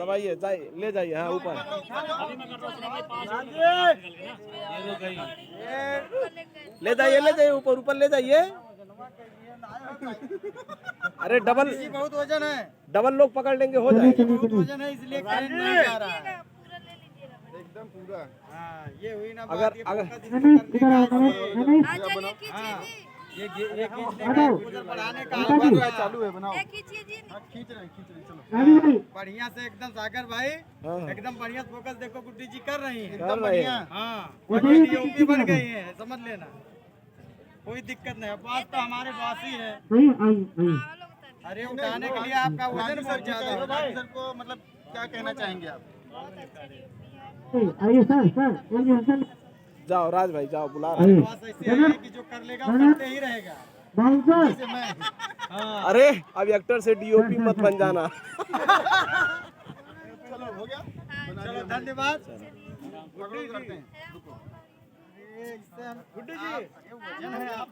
दबाइए, जाइए, ले जाइए। हाँ ऊपर ले जाइए, ले जाइए, ऊपर ऊपर ले जाइए। अरे डबल बहुत वजन है, डबल लोग पकड़ लेंगे, हो जाएगा। बहुत वजन है इसलिए करंट नहीं आ रहा है एकदम पूरा। हाँ ये हुई ना अगर बात, ये अगर फोकस इसको करने का आ जाइए, खींचिए हाँ, जी। ये खींचने का उधर बढ़ाने का चालू है, बनाओ। खींचिए जी। खींच रहे चलो। बढ़िया से एकदम सागर भाई, हाँ। एकदम बढ़िया फोकस देखो गुड्डी जी कर रही है, कर रहे हैं। हाँ वही डीओपी बन गई है, समझ लेना कोई दिक्कत नहीं है। बॉस तो हमारे बॉस ही है। अरे उठाने के लिए आपका वजन बहुत ज्यादा है भाई। सर को मतलब क्या कहना चाहेंगे आप? जाओ राज भाई, जाओ, बुला रहे हैं। बॉस ऐसे है कि जो कर लेगा वो करते ही रहेगा। जैसे मैं हाँ अरे अब एक्टर से डीओपी मत बन जाना। चलो हो गया, चलो धन्यवाद पकड़ो, करते हैं। गुड्डू जी, ये वजन है आप